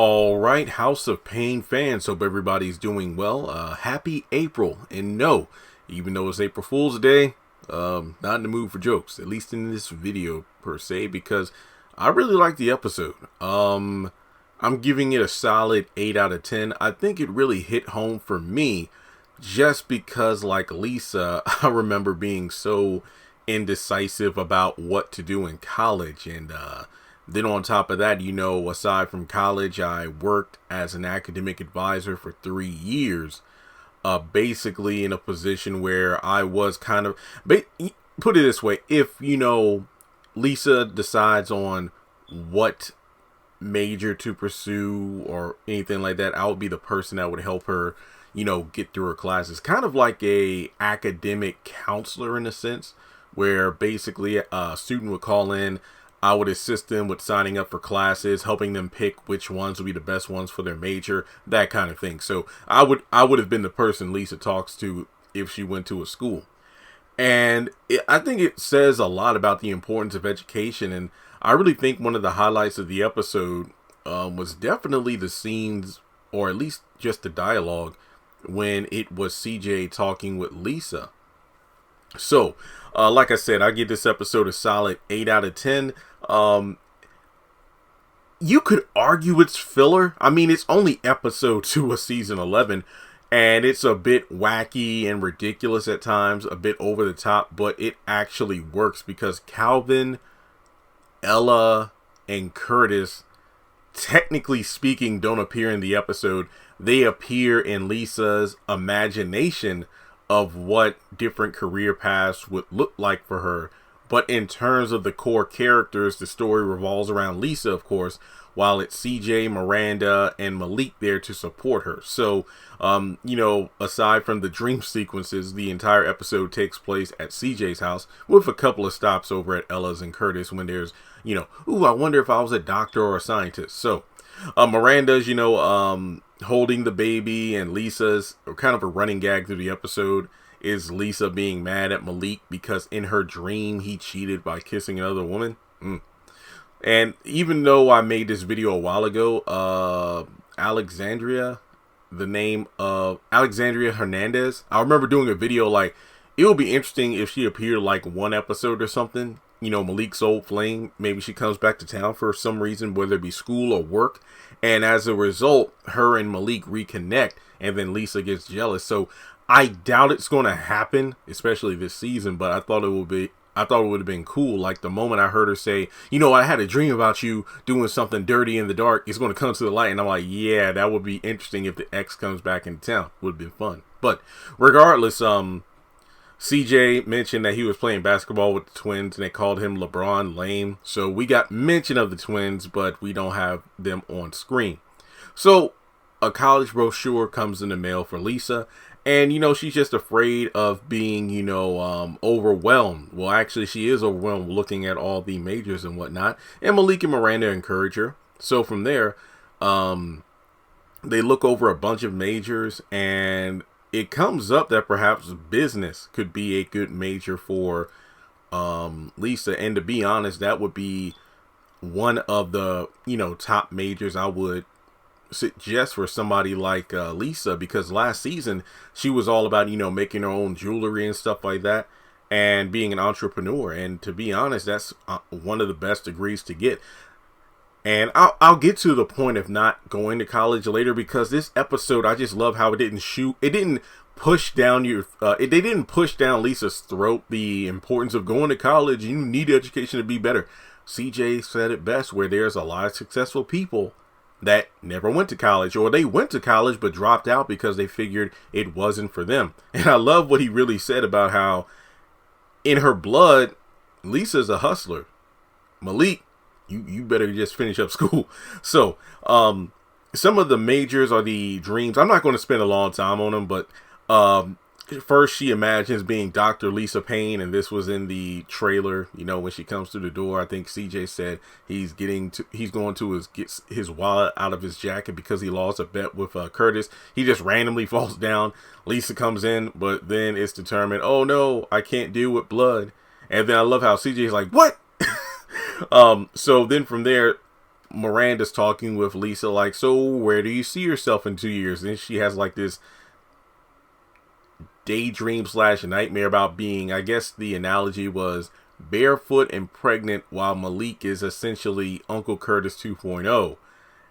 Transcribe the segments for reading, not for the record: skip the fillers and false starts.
All right, House of Payne fans, hope everybody's doing well. Happy April, and no, even though it's April Fool's Day, not in the mood for jokes, at least in this video per se, because I really like the episode. I'm giving it a solid 8 out of 10. I think it really hit home for me, just because, like Lisa, I remember being so indecisive about what to do in college, and then on top of that, aside from college, I worked as an academic advisor for 3 years, basically in a position where I was kind of, put it this way, if, Lisa decides on what major to pursue or anything like that, I would be the person that would help her, get through her classes. Kind of like a academic counselor in a sense, where basically a student would call in, I would assist them with signing up for classes, helping them pick which ones would be the best ones for their major, that kind of thing. So I would have been the person Lisa talks to if she went to a school. And I think it says a lot about the importance of education. And I really think one of the highlights of the episode was definitely the scenes, or at least just the dialogue, when it was CJ talking with Lisa. So, like I said, I give this episode a solid 8 out of 10. You could argue it's filler. I mean, it's only episode 2 of season 11, and it's a bit wacky and ridiculous at times, a bit over the top, but it actually works because Calvin, Ella, and Curtis, technically speaking, don't appear in the episode. They appear in Lisa's imagination of what different career paths would look like for her. But in terms of the core characters, the story revolves around Lisa, of course, while it's CJ, Miranda, and Malik there to support her. So, aside from the dream sequences, the entire episode takes place at CJ's house, with a couple of stops over at Ella's and Curtis when there's, ooh, I wonder if I was a doctor or a scientist. So, Miranda's, holding the baby, and Lisa's kind of a running gag through the episode is Lisa being mad at Malik because in her dream he cheated by kissing another woman. And even though I made this video a while ago, Alexandria, the name of Alexandria Hernandez, I remember doing a video like, it would be interesting if she appeared like one episode or something. Malik's old flame, maybe she comes back to town for some reason, whether it be school or work. And as a result, her and Malik reconnect, and then Lisa gets jealous. So I doubt it's going to happen, especially this season, but I thought it would have been cool. Like the moment I heard her say, I had a dream about you doing something dirty in the dark. It's going to come to the light. And I'm like, yeah, that would be interesting if the ex comes back into town. Would have been fun. But regardless, CJ mentioned that he was playing basketball with the twins and they called him LeBron lame. So we got mention of the twins, but we don't have them on screen. So a college brochure comes in the mail for Lisa. And, she's just afraid of being, overwhelmed. Well, actually, she is overwhelmed looking at all the majors and whatnot. And Malik and Miranda encourage her. So from there, they look over a bunch of majors, and it comes up that perhaps business could be a good major for Lisa. And to be honest, that would be one of the, top majors I would suggest for somebody like Lisa, because last season she was all about, making her own jewelry and stuff like that and being an entrepreneur. And to be honest, that's one of the best degrees to get. And I'll get to the point of not going to college later, because this episode, I just love how it didn't push down they didn't push down Lisa's throat the importance of going to college. You need education to be better. CJ said it best, where there's a lot of successful people that never went to college, or they went to college but dropped out because they figured it wasn't for them. And I love what he really said about how in her blood, Lisa's a hustler. Malik, you better just finish up school. So, some of the majors are the dreams. I'm not going to spend a long time on them, but first she imagines being Dr. Lisa Payne, and this was in the trailer. When she comes through the door, I think CJ said he's going to get his wallet out of his jacket because he lost a bet with Curtis. He just randomly falls down. Lisa comes in, but then it's determined, oh no, I can't deal with blood. And then I love how CJ's like, what? So then from there, Miranda's talking with Lisa, like, so where do you see yourself in 2 years? And she has like this daydream / nightmare about being, I guess the analogy was, barefoot and pregnant while Malik is essentially Uncle Curtis 2.0.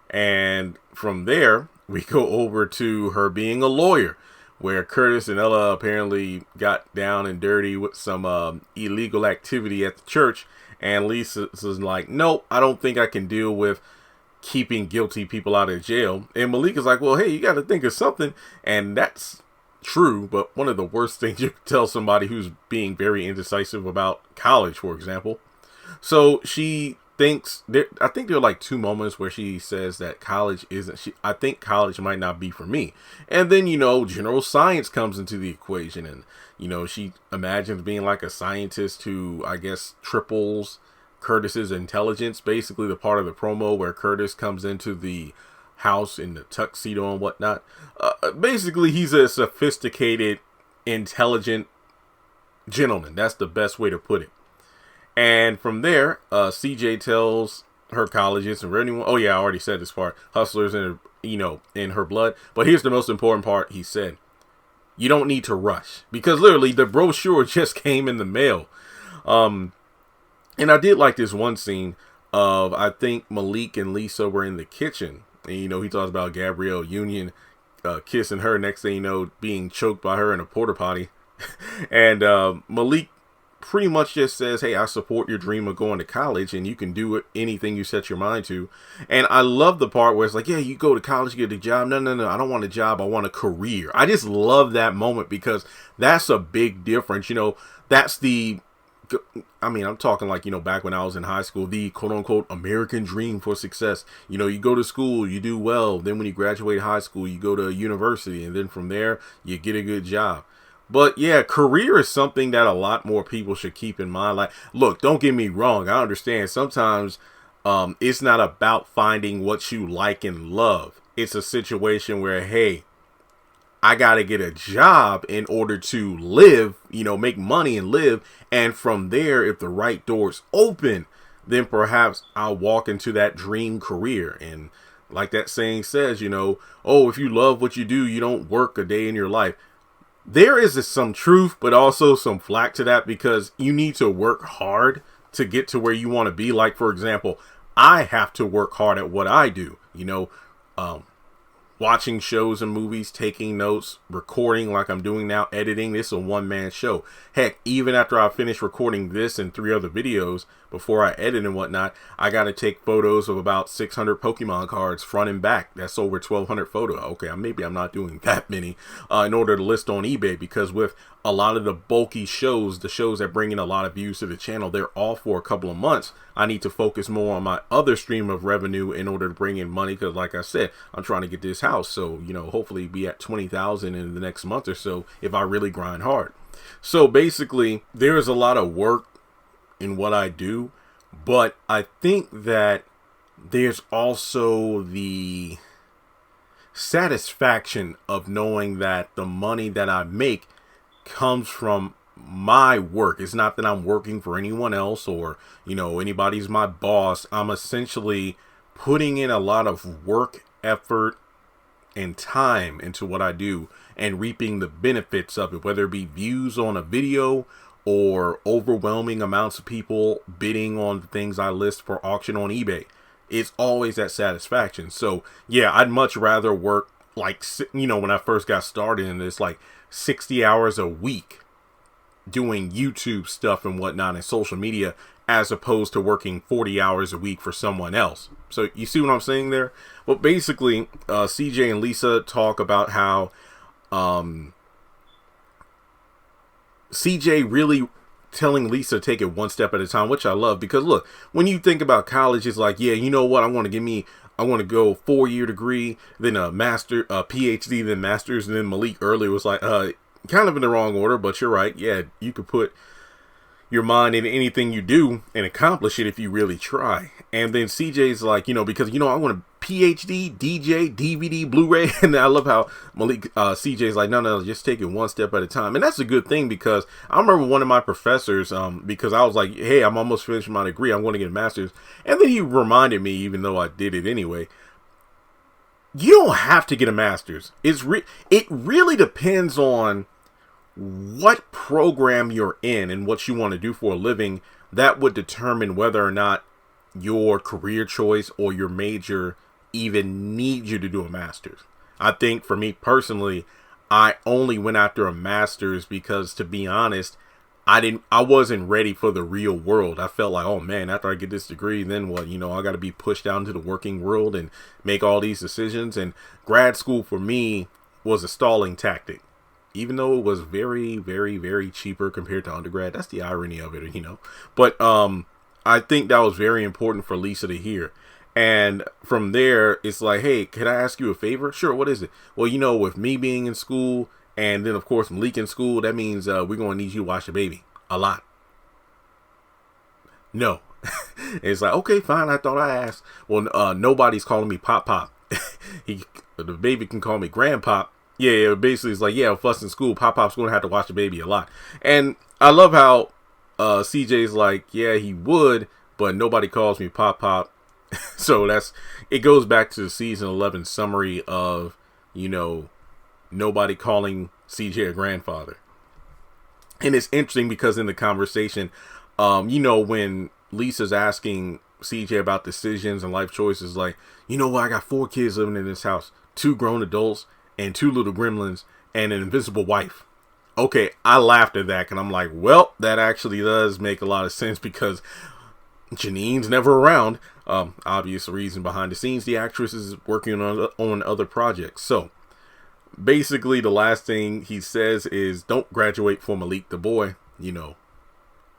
And from there, we go over to her being a lawyer, where Curtis and Ella apparently got down and dirty with some illegal activity at the church. And Lisa's like, nope, I don't think I can deal with keeping guilty people out of jail. And Malik is like, well, hey, you got to think of something. And that's true, but one of the worst things you can tell somebody who's being very indecisive about college, for example. So she thinks, I think there are like 2 moments where she says that college isn't, I think college might not be for me. And then, general science comes into the equation, and, she imagines being like a scientist who, I guess, triples Curtis's intelligence. Basically the part of the promo where Curtis comes into the house in the tuxedo and whatnot. Basically, he's a sophisticated, intelligent gentleman. That's the best way to put it. And from there, CJ tells her colleges and anyone. Oh yeah, I already said this part. Hustlers in in her blood. But here's the most important part. He said, "You don't need to rush," because literally the brochure just came in the mail. And I did like this one scene of, I think Malik and Lisa were in the kitchen. And, he talks about Gabrielle Union kissing her. Next thing you know, being choked by her in a porta potty. And Malik pretty much just says, hey, I support your dream of going to college, and you can do anything you set your mind to. And I love the part where it's like, yeah, you go to college, you get a job. No, I don't want a job. I want a career. I just love that moment, because that's a big difference. That's the, I'm talking like, back when I was in high school, the quote unquote American dream for success. You go to school, you do well. Then when you graduate high school, you go to university. And then from there, you get a good job. But yeah, career is something that a lot more people should keep in mind. Like, look, don't get me wrong. I understand sometimes it's not about finding what you like and love. It's a situation where, hey, I got to get a job in order to live, make money and live. And from there, if the right doors open, then perhaps I'll walk into that dream career. And like that saying says, if you love what you do, you don't work a day in your life. There is some truth, but also some flack to that, because you need to work hard to get to where you want to be. Like, for example, I have to work hard at what I do, watching shows and movies, taking notes, recording like I'm doing now, editing. This is a one-man show. Heck, even after I finish recording this and 3 other videos, before I edit and whatnot, I got to take photos of about 600 Pokemon cards front and back. That's over 1,200 photos. Okay, maybe I'm not doing that many in order to list on eBay, because with a lot of the bulky shows, the shows that bring in a lot of views to the channel, they're all for a couple of months. I need to focus more on my other stream of revenue in order to bring in money, because like I said, I'm trying to get this house. So, hopefully be at 20,000 in the next month or so if I really grind hard. So basically, there is a lot of work in what I do, but I think that there's also the satisfaction of knowing that the money that I make comes from my work. It's not that I'm working for anyone else, or anybody's my boss. I'm essentially putting in a lot of work, effort, and time into what I do, and reaping the benefits of it, whether it be views on a video or overwhelming amounts of people bidding on things I list for auction on eBay. It's always that satisfaction. So yeah, I'd much rather work like, when I first got started in this, like 60 hours a week doing YouTube stuff and whatnot and social media, as opposed to working 40 hours a week for someone else. So you see what I'm saying there? Well, basically, CJ and Lisa talk about how CJ really telling Lisa to take it one step at a time, which I love, because look, when you think about college, it's like, yeah, you know what, I want to go 4-year degree, then a master, a PhD, then master's. And then Malik earlier was like, kind of in the wrong order, but you're right. Yeah, you could put your mind in anything you do and accomplish it if you really try. And then CJ's like, because I want a PhD, DJ, DVD, Blu-ray. And I love how Malik, CJ's like, no, just take it one step at a time. And that's a good thing, because I remember one of my professors, because I was like, hey, I'm almost finished my degree, I'm going to get a master's. And then he reminded me, even though I did it anyway, you don't have to get a master's. It really depends on what program you're in and what you want to do for a living. That would determine whether or not your career choice or your major even needs you to do a master's. I think for me personally, I only went after a master's because, to be honest, I wasn't ready for the real world. I felt like, oh man, after I get this degree, then what? I got to be pushed out into the working world and make all these decisions. And grad school for me was a stalling tactic, even though it was very, very, very cheaper compared to undergrad. That's the irony of it, But I think that was very important for Lisa to hear. And from there, it's like, hey, can I ask you a favor? Sure, what is it? Well, with me being in school, and then, of course, Malik in school, that means we're going to need you to watch the baby a lot. No. It's like, okay, fine. I thought I asked. Well, nobody's calling me Pop. The baby can call me Grandpop. Yeah, basically, it's like, yeah, if us in school, Pop's going to have to watch the baby a lot. And I love how CJ's like, yeah, he would, but nobody calls me Pop. So it goes back to the season 11 summary of, nobody calling CJ a grandfather. And it's interesting because in the conversation, when Lisa's asking CJ about decisions and life choices, like, I got 4 kids living in this house, 2 grown adults and 2 little gremlins and an invisible wife. Okay, I laughed at that, and I'm like, well, that actually does make a lot of sense, because Janine's never around. Obvious reason behind the scenes, the actress is working on other projects. So basically, the last thing he says is, don't graduate for Malik the boy.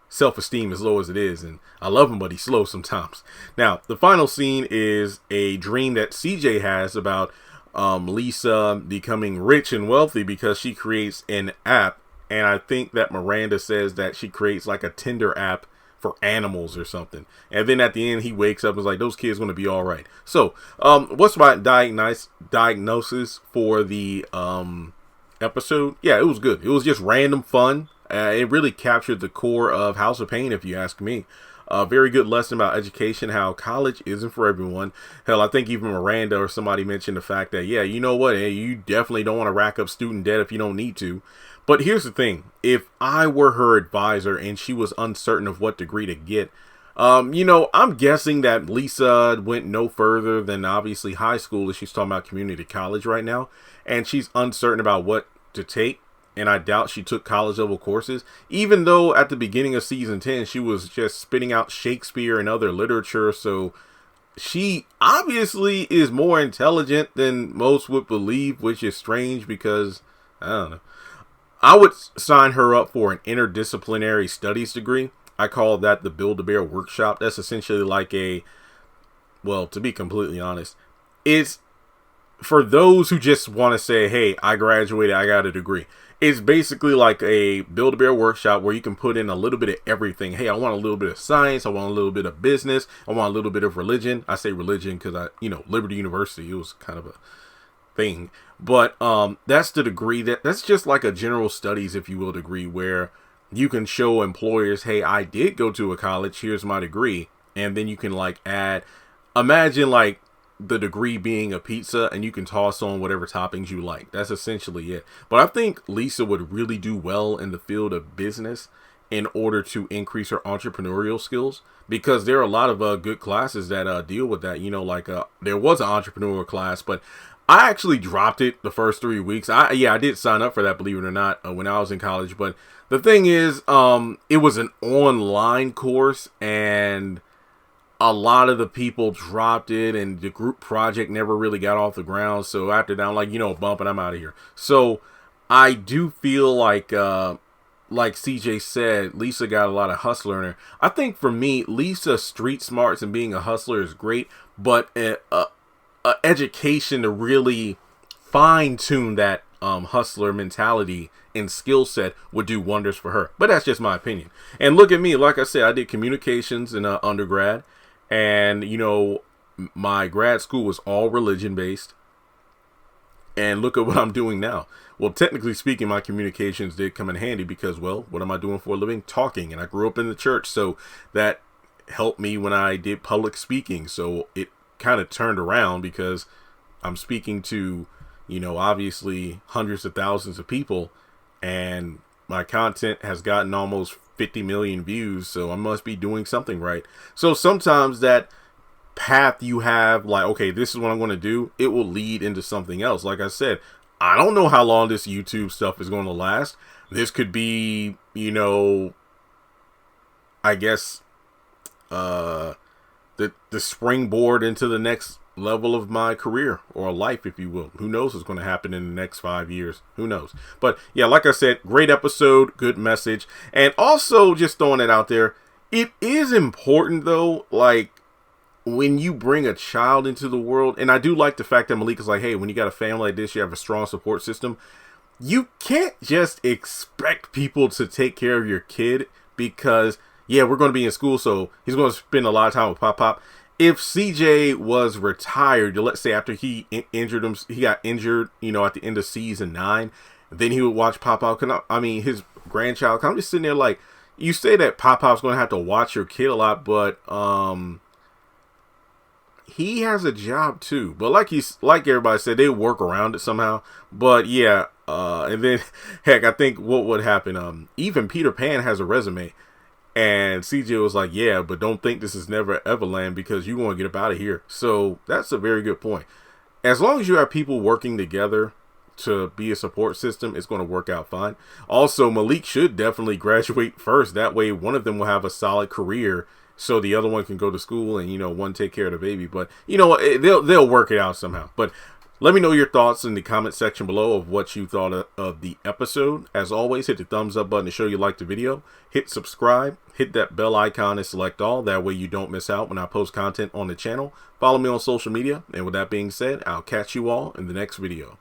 Self-esteem as low as it is, and I love him, but he's slow sometimes. Now, the final scene is a dream that CJ has about Lisa becoming rich and wealthy because she creates an app. And I think that Miranda says that she creates like a Tinder app for animals or something. And then at the end, he wakes up and is like, those kids going to be all right. So, what's my diagnosis for the episode? Yeah, it was good. It was just random fun. It really captured the core of House of Payne, if you ask me. A very good lesson about education, how college isn't for everyone. Hell, I think even Miranda or somebody mentioned the fact that, yeah, you know what? Hey, you definitely don't want to rack up student debt if you don't need to. But here's the thing. If I were her advisor and she was uncertain of what degree to get, I'm guessing that Lisa went no further than obviously high school, if she's talking about community college right now. And she's uncertain about what to take. And I doubt she took college level courses, even though at the beginning of season 10, she was just spitting out Shakespeare and other literature. So she obviously is more intelligent than most would believe, which is strange because, I don't know. I would sign her up for an interdisciplinary studies degree. I call that the Build-A-Bear workshop. That's essentially like to be completely honest, it's for those who just want to say, hey, I graduated, I got a degree. It's basically like a Build-A-Bear workshop where you can put in a little bit of everything. Hey, I want a little bit of science. I want a little bit of business. I want a little bit of religion. I say religion because Liberty University, it was kind of a thing. But that's the degree that's just like a general studies, if you will, degree where you can show employers, hey, I did go to a college. Here's my degree. And then you can add, imagine the degree being a pizza, and you can toss on whatever toppings you like. That's essentially it. But I think Lisa would really do well in the field of business in order to increase her entrepreneurial skills, because there are a lot of good classes that deal with that. There was an entrepreneurial class, but I actually dropped it the first 3 weeks. I did sign up for that, believe it or not, when I was in college. But the thing is, it was an online course, and a lot of the people dropped it, and the group project never really got off the ground. So after that, I'm bump, and I'm out of here. So I do feel like CJ said, Lisa got a lot of hustler in her. I think for me, Lisa street smarts and being a hustler is great, but education to really fine tune that hustler mentality and skill set would do wonders for her. But that's just my opinion. And look at me, like I said, I did communications in undergrad. And, my grad school was all religion based. And look at what I'm doing now. Well, technically speaking, my communications did come in handy because, well, what am I doing for a living? Talking. And I grew up in the church, so that helped me when I did public speaking. So it kind of turned around because I'm speaking to, obviously hundreds of thousands of people, and my content has gotten almost 50 million views. So I must be doing something right. So sometimes that path you have, like, okay, this is what I'm going to do, it will lead into something else. Like I said, I don't know how long this YouTube stuff is going to last. This could be, I guess, the springboard into the next level of my career or life, if you will. Who knows what's going to happen in the next 5 years? Who knows? But yeah, like I said, great episode, good message. And also just throwing it out there, it is important though, like, when you bring a child into the world, and I do like the fact that Malik is like, hey, when you got a family like this, you have a strong support system. You can't just expect people to take care of your kid because, yeah, we're going to be in school, so he's going to spend a lot of time with Pop. If CJ was retired, let's say after he injured him, he got injured, at the end of season 9, then he would watch Pop. His grandchild. I'm just sitting there like, you say that Pop's going to have to watch your kid a lot, but he has a job too. But like everybody said, they work around it somehow. But yeah, and then heck, I think what would happen, even Peter Pan has a resume, and CJ was like, yeah, but don't think this is Never Everland because you want to get up out of here. So that's a very good point. As long as you have people working together to be a support system, it's going to work out fine. Also, Malik should definitely graduate first. That way one of them will have a solid career, so the other one can go to school and, one take care of the baby. But, they'll work it out somehow. But let me know your thoughts in the comment section below of what you thought of the episode. As always, hit the thumbs up button to show you like the video. Hit subscribe. Hit that bell icon and select all. That way you don't miss out when I post content on the channel. Follow me on social media. And with that being said, I'll catch you all in the next video.